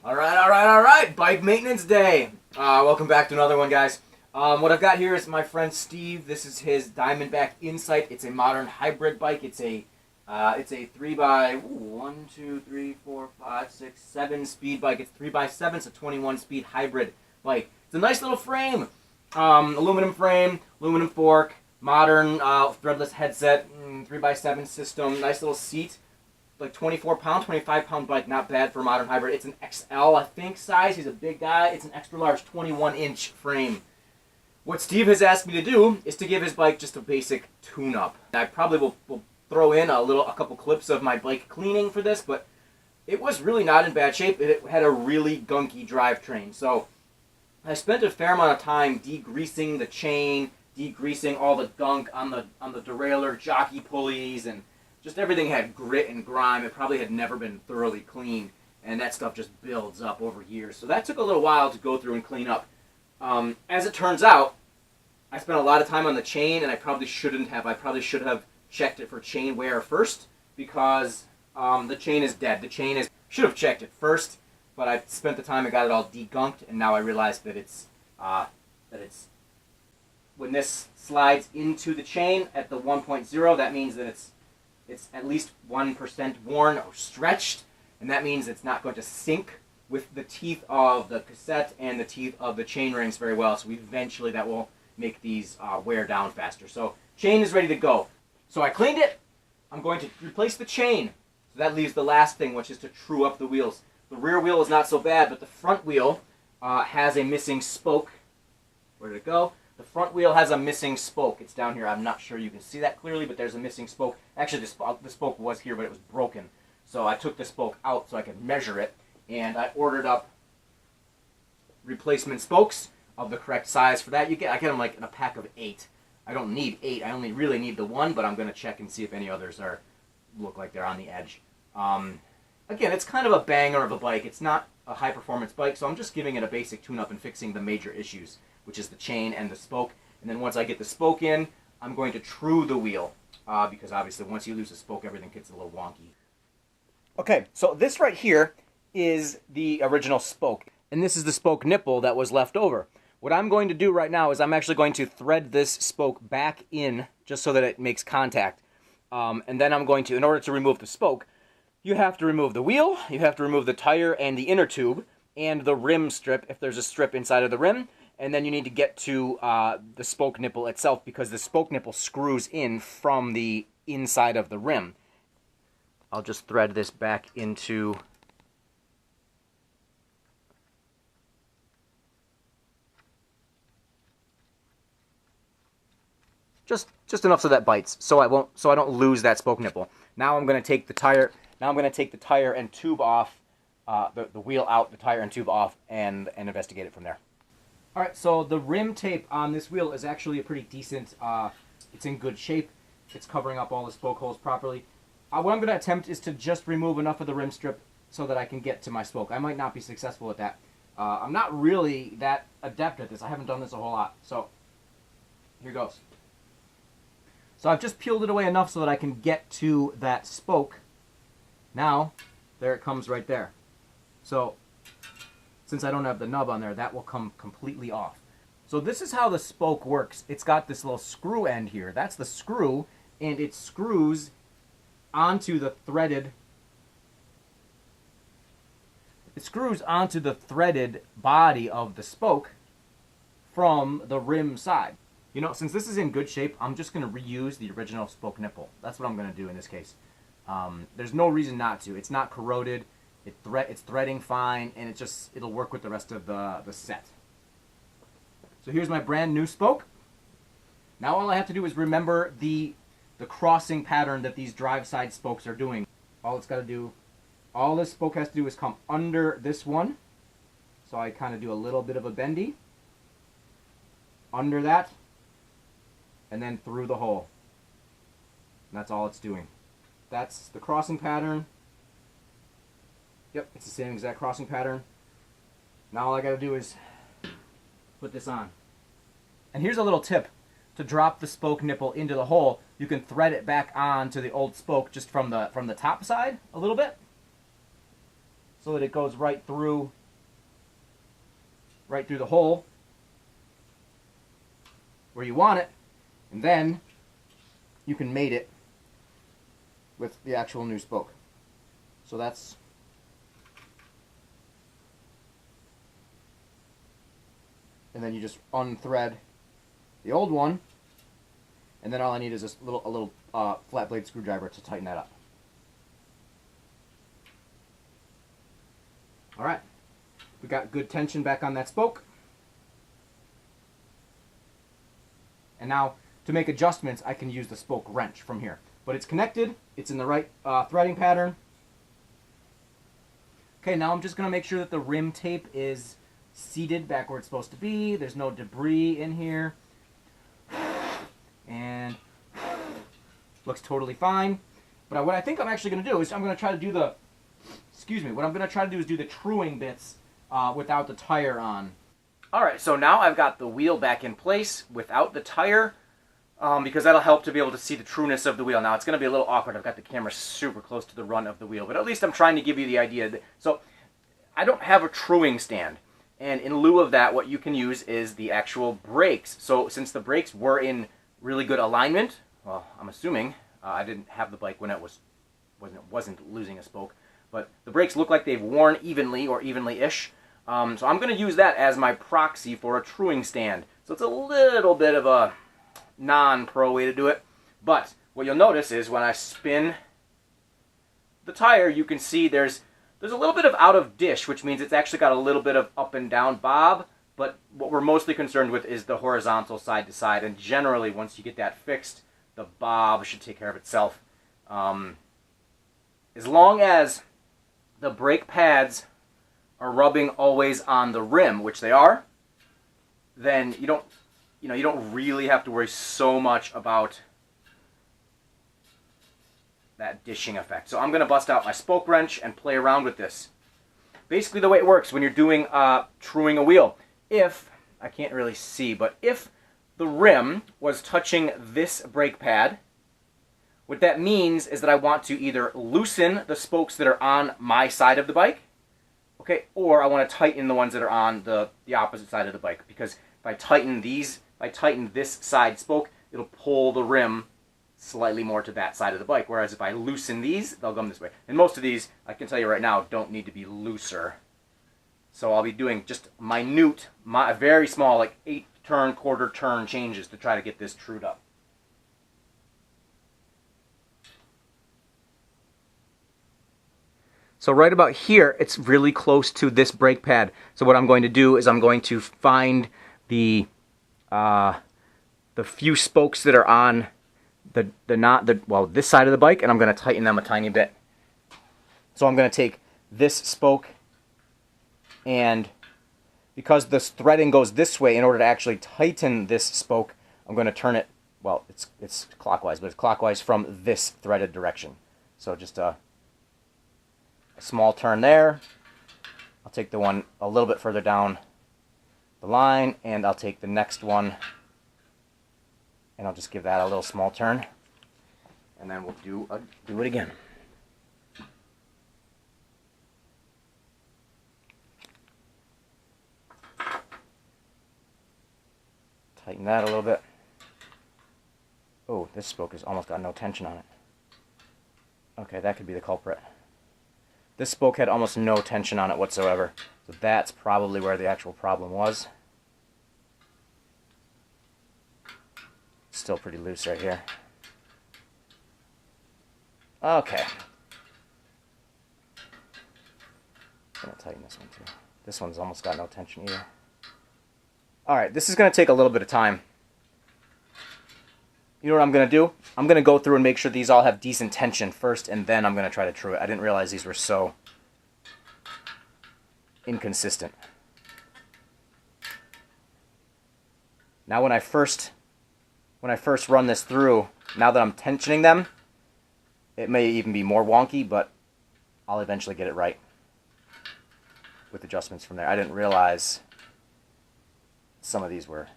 All right. Bike maintenance day. Welcome back to another one, guys. What I've got here is my friend Steve. This is his Diamondback Insight. It's a modern hybrid bike. It's a 3 by 7 speed bike. It's 3 by 7. It's a 21 speed hybrid bike. It's a nice little frame. Aluminum frame, aluminum fork, modern threadless headset, 3 by 7 system. Nice little seat. Like 24-pound, 25-pound bike, not bad for a modern hybrid. It's an XL, I think, size. He's a big guy. It's an extra large 21-inch frame. What Steve has asked me to do is to give his bike just a basic tune-up. I probably will throw in a couple clips of my bike cleaning for this, but it was really not in bad shape. It had a really gunky drivetrain. So I spent a fair amount of time degreasing the chain, degreasing all the gunk on the derailleur, jockey pulleys, and just everything had grit and grime. It probably had never been thoroughly cleaned, and that stuff just builds up over years. So that took a little while to go through and clean up. As it turns out, I spent a lot of time on the chain, and I probably shouldn't have. I probably should have checked it for chain wear first, because the chain is dead. Should have checked it first, but I spent the time and got it all degunked, and now I realize that it's when this slides into the chain at the 1.0, that means that it's at least 1% worn or stretched, and that means it's not going to sync with the teeth of the cassette and the teeth of the chain rings very well, so eventually that will make these wear down faster. So chain is ready to go. So I cleaned it. I'm going to replace the chain. So that leaves the last thing, which is to true up the wheels. The rear wheel is not so bad, but the front wheel has a missing spoke. Where did it go? The front wheel has a missing spoke. It's down here. I'm not sure you can see that clearly, but there's a missing spoke. Actually, the spoke was here, but it was broken. So I took the spoke out so I could measure it, and I ordered up replacement spokes of the correct size for that. I get them like in a pack of 8. I don't need 8. I only really need the 1, but I'm going to check and see if any others look like they're on the edge. Again, it's kind of a banger of a bike. It's not a high-performance bike, so I'm just giving it a basic tune-up and fixing the major issues, which is the chain and the spoke. And then once I get the spoke in, I'm going to true the wheel, because obviously once you lose a spoke, everything gets a little wonky. Okay, so this right here is the original spoke, and this is the spoke nipple that was left over. What I'm going to do right now is I'm actually going to thread this spoke back in just so that it makes contact. And then I'm going to, in order to remove the spoke, you have to remove the wheel, you have to remove the tire and the inner tube, and the rim strip, if there's a strip inside of the rim. And then you need to get to the spoke nipple itself, because the spoke nipple screws in from the inside of the rim. I'll just thread this back into just enough so that bites, so I don't lose that spoke nipple. Now I'm going to take the tire. Now I'm going to take the tire and tube off, the wheel out, the tire and tube off, and investigate it from there. All right, so the rim tape on this wheel is actually a pretty decent. It's in good shape. It's covering up all the spoke holes properly. What I'm going to attempt is to just remove enough of the rim strip so that I can get to my spoke. I might not be successful at that. I'm not really that adept at this. I haven't done this a whole lot. So here goes. So I've just peeled it away enough so that I can get to that spoke. Now, there it comes right there. So since I don't have the nub on there, that will come completely off. So this is how the spoke works. It's got this little screw end here. That's the screw, and it screws onto the threaded. It screws onto the threaded body of the spoke from the rim side. You know, since this is in good shape, I'm just going to reuse the original spoke nipple. That's what I'm going to do in this case. There's no reason not to. It's not corroded. It's threading fine, and it'll work with the rest of the set. So here's my brand new spoke. Now all I have to do is remember the crossing pattern that these drive side spokes are doing. All this spoke has to do is come under this one. So I kind of do a little bit of a bendy. Under that, and then through the hole. And that's all it's doing. That's the crossing pattern. Yep, it's the same exact crossing pattern. Now all I gotta do is put this on. And here's a little tip. To drop the spoke nipple into the hole, you can thread it back on to the old spoke just from the top side a little bit. so that it goes right through the hole where you want it, and then you can mate it with the actual new spoke. So that's and then you just unthread the old one, and then all I need is a little flat blade screwdriver to tighten that up. All right, we got good tension back on that spoke. And now, to make adjustments, I can use the spoke wrench from here. But it's connected, it's in the right threading pattern. Okay, now I'm just going to make sure that the rim tape is seated back where it's supposed to be. There's no debris in here. And looks totally fine. But what I think I'm actually going to do is I'm going to try to do the, what I'm going to try to do is do the truing bits without the tire on. Alright, so now I've got the wheel back in place without the tire, because that'll help to be able to see the trueness of the wheel. Now, it's going to be a little awkward. I've got the camera super close to the run of the wheel, but at least I'm trying to give you the idea. So, I don't have a truing stand, and in lieu of that, what you can use is the actual brakes. So, since the brakes were in really good alignment, well, I'm assuming, I didn't have the bike when it wasn't losing a spoke, but the brakes look like they've worn evenly or evenly-ish. So I'm going to use that as my proxy for a truing stand. So it's a little bit of a non-pro way to do it. But what you'll notice is when I spin the tire, you can see there's a little bit of out of dish, which means it's actually got a little bit of up and down bob. But what we're mostly concerned with is the horizontal side to side. And generally, once you get that fixed, the bob should take care of itself. As long as the brake pads are rubbing always on the rim, which they are, then you don't really have to worry so much about that dishing effect. So I'm going to bust out my spoke wrench and play around with this. Basically, the way it works when you're doing truing a wheel, if I can't really see, but if the rim was touching this brake pad, what that means is that I want to either loosen the spokes that are on my side of the bike, okay, or I want to tighten the ones that are on the opposite side of the bike, because if I tighten this side spoke, it'll pull the rim slightly more to that side of the bike, whereas if I loosen these, they'll come this way. And most of these, I can tell you right now, don't need to be looser. So I'll be doing just minute, very small, like 8-turn, quarter-turn changes to try to get this trued up. So right about here, it's really close to this brake pad. So what I'm going to do is I'm going to find the few spokes that are on this side of the bike, and I'm going to tighten them a tiny bit. So I'm going to take this spoke, and because this threading goes this way, in order to actually tighten this spoke, I'm going to turn it, well, it's clockwise, but it's clockwise from this threaded direction. So just a small turn there. I'll take the one a little bit further down the line, and I'll take the next one, and I'll just give that a little small turn, and then we'll do it again. Tighten that a little bit. Oh, this spoke has almost got no tension on it. Okay, that could be the culprit. This spoke had almost no tension on it whatsoever, so that's probably where the actual problem was. It's still pretty loose right here. Okay. I'm going to tighten this one too. This one's almost got no tension either. Alright, this is going to take a little bit of time. You know what I'm going to do? I'm going to go through and make sure these all have decent tension first, and then I'm going to try to true it. I didn't realize these were so inconsistent. Now when I first run this through, now that I'm tensioning them, it may even be more wonky, but I'll eventually get it right with adjustments from there. I didn't realize some of these were...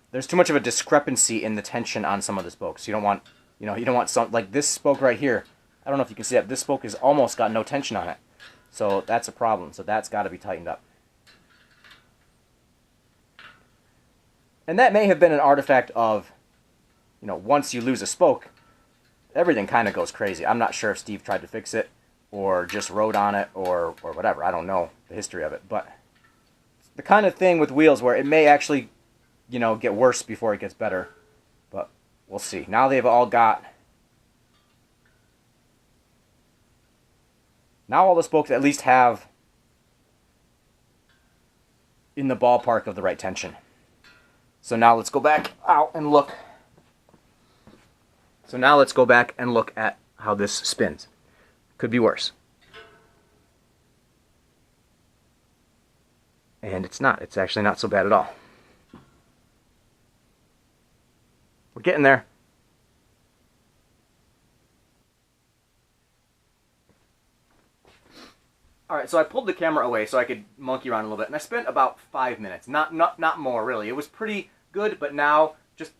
There's too much of a discrepancy in the tension on some of the spokes. You don't want, you don't want some, like this spoke right here. I don't know if you can see that. This spoke has almost got no tension on it. So that's a problem. So that's got to be tightened up. And that may have been an artifact of, you know, once you lose a spoke, everything kind of goes crazy. I'm not sure if Steve tried to fix it or just wrote on it or whatever. I don't know the history of it. But it's the kind of thing with wheels where it may actually, you know, get worse before it gets better. But we'll see. Now they've all got... Now all the spokes at least have in the ballpark of the right tension. So now let's go back out and look. So now let's go back and look at how this spins. Could be worse. And it's not. It's actually not so bad at all. We're getting there. Alright, so I pulled the camera away so I could monkey around a little bit, and I spent about 5 minutes. Not more, really. It was pretty good, but now, just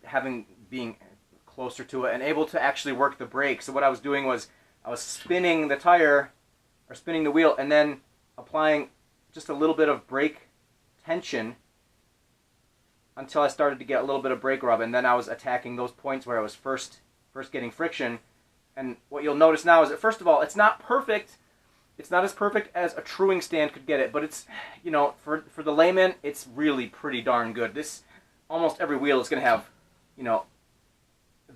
being closer to it and able to actually work the brake. So what I was doing was, I was spinning the tire, or spinning the wheel, and then applying just a little bit of brake tension until I started to get a little bit of brake rub, and then I was attacking those points where I was first getting friction. And what you'll notice now is that, first of all, it's not perfect. It's not as perfect as a truing stand could get it, but it's, you know, for the layman, it's really pretty darn good. This, almost every wheel is going to have, you know,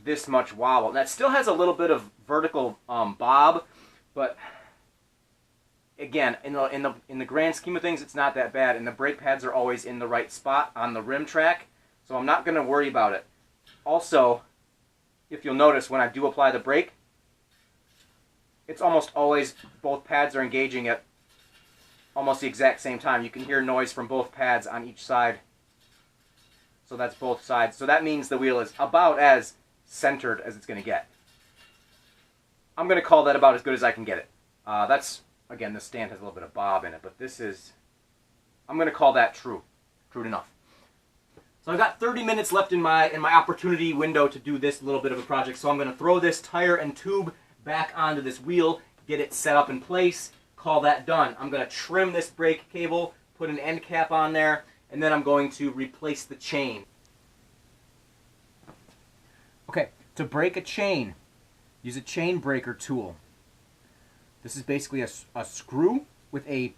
this much wobble. And that still has a little bit of vertical bob, but again, in the grand scheme of things, it's not that bad. And the brake pads are always in the right spot on the rim track, so I'm not going to worry about it. Also, if you'll notice, when I do apply the brake, it's almost always both pads are engaging at almost the exact same time. You can hear noise from both pads on each side. So that's both sides. So that means the wheel is about as centered as it's going to get. I'm going to call that about as good as I can get it. That's, again, the stand has a little bit of bob in it, but this is, I'm going to call that true. True enough. So I've got 30 minutes left in my opportunity window to do this little bit of a project. So I'm going to throw this tire and tube back onto this wheel, get it set up in place, call that done. I'm going to trim this brake cable, put an end cap on there, and then I'm going to replace the chain. Okay, to break a chain, use a chain breaker tool. This is basically a screw with a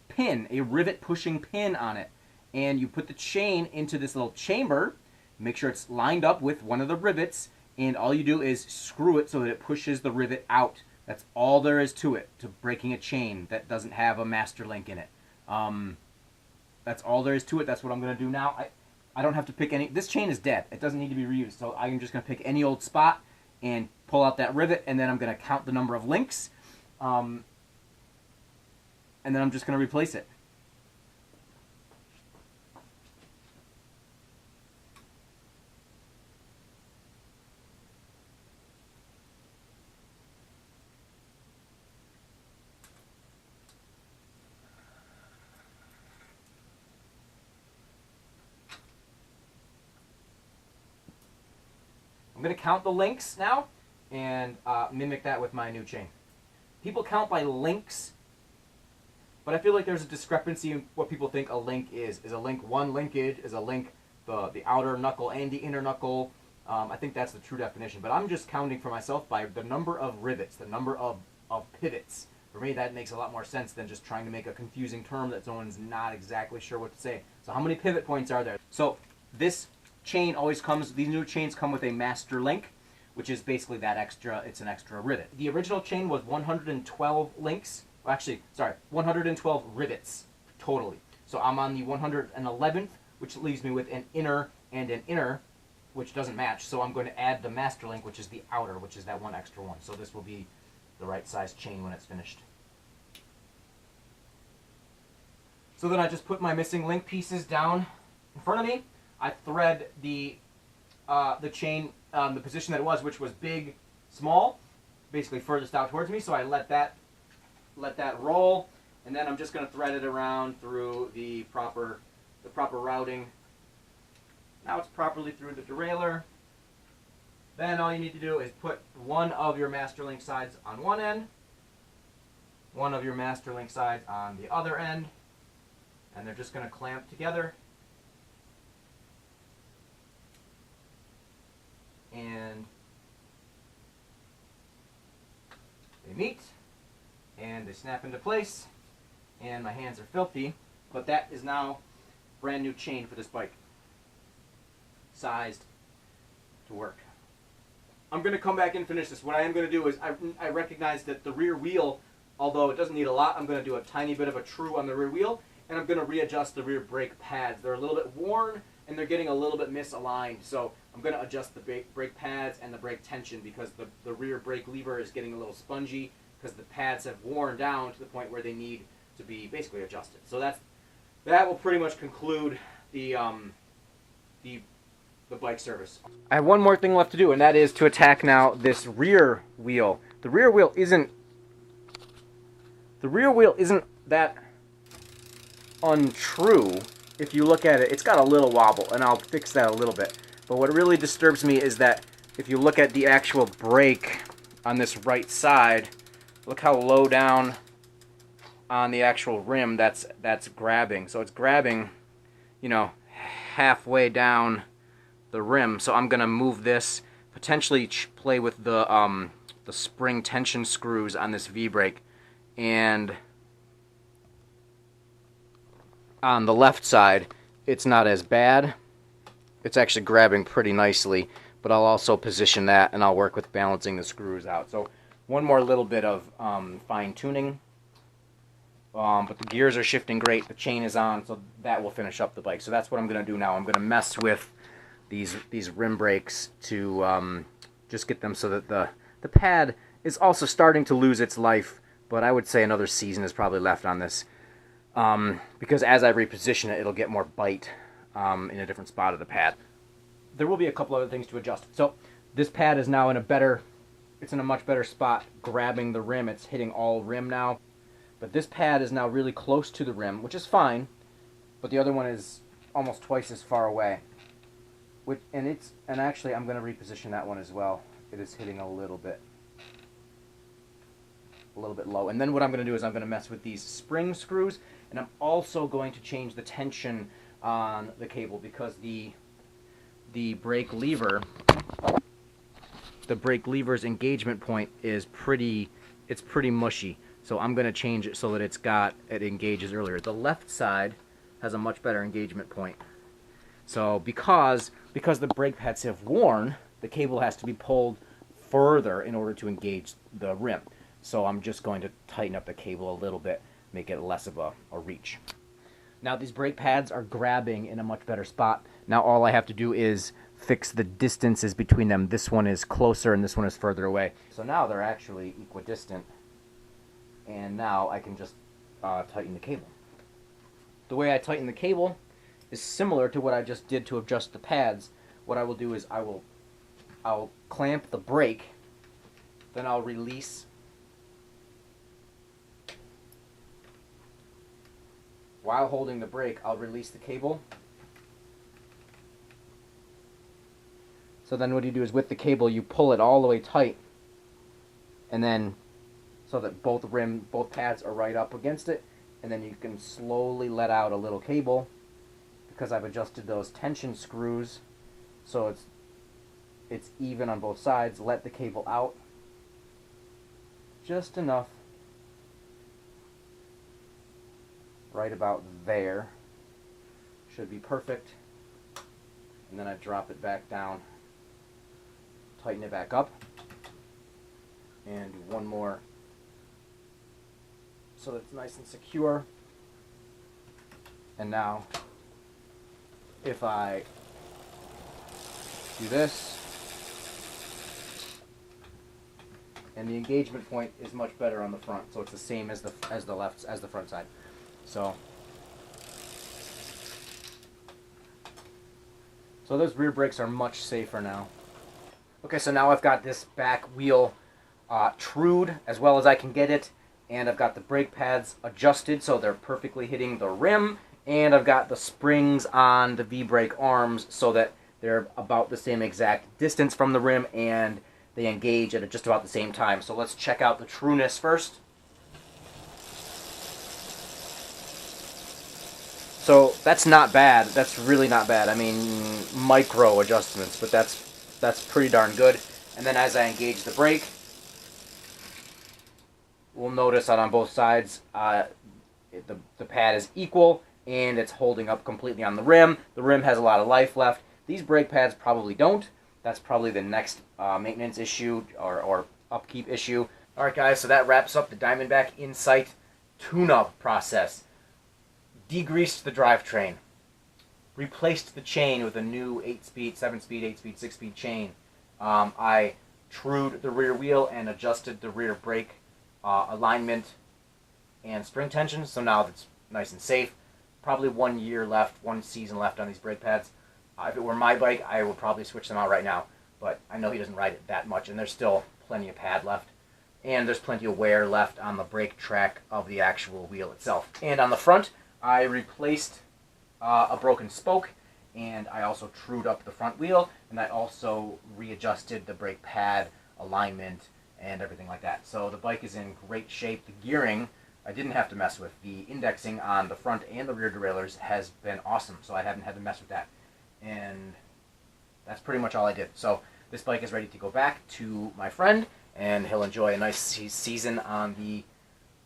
pin, a rivet pushing pin on it. And you put the chain into this little chamber, make sure it's lined up with one of the rivets, and all you do is screw it so that it pushes the rivet out. That's all there is to it, to breaking a chain that doesn't have a master link in it. That's all there is to it. That's what I'm going to do now. I don't have to pick any... This chain is dead. It doesn't need to be reused. So I'm just going to pick any old spot and pull out that rivet, and then I'm going to count the number of links. And then I'm just going to replace it. I'm going to count the links now and mimic that with my new chain. People count by links, but I feel like there's a discrepancy in what people think a link is. Is a link one linkage? Is a link the outer knuckle and the inner knuckle? I think that's the true definition, but I'm just counting for myself by the number of rivets, the number of pivots. For me, that makes a lot more sense than just trying to make a confusing term that someone's not exactly sure what to say. So how many pivot points are there? So this chain always comes, these new chains come with a master link, which is basically that extra, it's an extra rivet. The original chain was 112 links, well, actually, sorry, 112 rivets totally. So I'm on the 111th, which leaves me with an inner and an inner, which doesn't match. So I'm going to add the master link, which is the outer, which is that one extra one. So this will be the right size chain when it's finished. So then I just put my missing link pieces down in front of me. I thread the chain the position that it was, which was big, small, basically furthest out towards me. So I let that roll, and then I'm just going to thread it around through the proper routing. Now it's properly through the derailleur. Then all you need to do is put one of your master link sides on one end, one of your master link sides on the other end, and they're just going to clamp together. And they meet, and they snap into place, and my hands are filthy, but that is now brand new chain for this bike, sized to work. I'm going to come back and finish this. What I am going to do is I recognize that the rear wheel, although it doesn't need a lot, I'm going to do a tiny bit of a true on the rear wheel, and I'm going to readjust the rear brake pads. They're a little bit worn, and they're getting a little bit misaligned, so I'm going to adjust the brake pads and the brake tension because the rear brake lever is getting a little spongy because the pads have worn down to the point where they need to be basically adjusted. So that will pretty much conclude the bike service. I have one more thing left to do, and that is to attack now this rear wheel. The rear wheel isn't that untrue. If you look at it, it's got a little wobble, and I'll fix that a little bit. But what really disturbs me is that if you look at the actual brake on this right side, look how low down on the actual rim that's grabbing. So it's grabbing, you know, halfway down the rim. So I'm gonna move this, potentially play with the spring tension screws on this V-brake, and on the left side it's not as bad. It's actually grabbing pretty nicely, but I'll also position that, and I'll work with balancing the screws out. So one more little bit of fine-tuning, but the gears are shifting great, the chain is on, so that will finish up the bike. So that's what I'm going to do now. I'm going to mess with these rim brakes to just get them so that the pad is also starting to lose its life, but I would say another season is probably left on this, because as I reposition it, it'll get more bite in a different spot of the pad. There will be a couple other things to adjust. So this pad is now in it's in a much better spot grabbing the rim. It's hitting all rim now. But this pad is now really close to the rim, which is fine, but the other one is almost twice as far away. And actually I'm going to reposition that one as well. It is hitting a little bit low. And then what I'm going to do is I'm going to mess with these spring screws, and I'm also going to change the tension on the cable because the brake lever's engagement point is pretty mushy. So I'm going to change it so that it engages earlier. The left side has a much better engagement point. So because the brake pads have worn, the cable has to be pulled further in order to engage the rim. So I'm just going to tighten up the cable a little bit, make it less of a reach. Now these brake pads are grabbing in a much better spot. Now all I have to do is fix the distances between them. This one is closer and this one is further away. So now they're actually equidistant. And now I can just tighten the cable. The way I tighten the cable is similar to what I just did to adjust the pads. What I will do is I'll clamp the brake, then I'll release. While holding the brake, I'll release the cable. So then what you do is with the cable, you pull it all the way tight, and then so that both pads are right up against it, and then you can slowly let out a little cable because I've adjusted those tension screws so it's even on both sides. Let the cable out just enough, right about there. Should be perfect. And then I drop it back down, tighten it back up, and do one more so that it's nice and secure. And now if I do this, and the engagement point is much better on the front, so it's the same as the front side. So those rear brakes are much safer now. Okay, so now I've got this back wheel trued as well as I can get it, and I've got the brake pads adjusted so they're perfectly hitting the rim, and I've got the springs on the V-brake arms so that They're about the same exact distance from the rim, and they engage at just about the same time. So let's check out the trueness first. So that's not bad. That's really not bad. I mean, micro adjustments, but that's pretty darn good. And then as I engage the brake, we'll notice that on both sides, the pad is equal, and it's holding up completely on the rim. The rim has a lot of life left. These brake pads probably don't. That's probably the next maintenance issue or upkeep issue. All right, guys, so that wraps up the Diamondback Insight tune-up process. Degreased the drivetrain. Replaced the chain with a new 8-speed, 7-speed, 8-speed, 6-speed chain. I trued the rear wheel and adjusted the rear brake alignment and spring tension, so now it's nice and safe. Probably 1 year left, 1 season left on these brake pads. If it were my bike, I would probably switch them out right now, but I know he doesn't ride it that much, and there's still plenty of pad left, and there's plenty of wear left on the brake track of the actual wheel itself. And on the front, I replaced a broken spoke, and I also trued up the front wheel, and I also readjusted the brake pad alignment and everything like that. So the bike is in great shape. The gearing, I didn't have to mess with. The indexing on the front and the rear derailleurs has been awesome, so I haven't had to mess with that. And that's pretty much all I did. So this bike is ready to go back to my friend, and he'll enjoy a nice season on the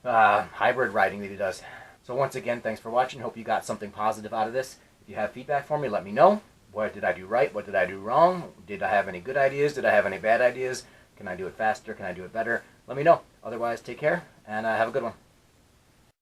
hybrid riding that he does. So once again, thanks for watching. Hope you got something positive out of this. If you have feedback for me, let me know. What did I do right? What did I do wrong? Did I have any good ideas? Did I have any bad ideas? Can I do it faster? Can I do it better? Let me know. Otherwise, take care, and have a good one.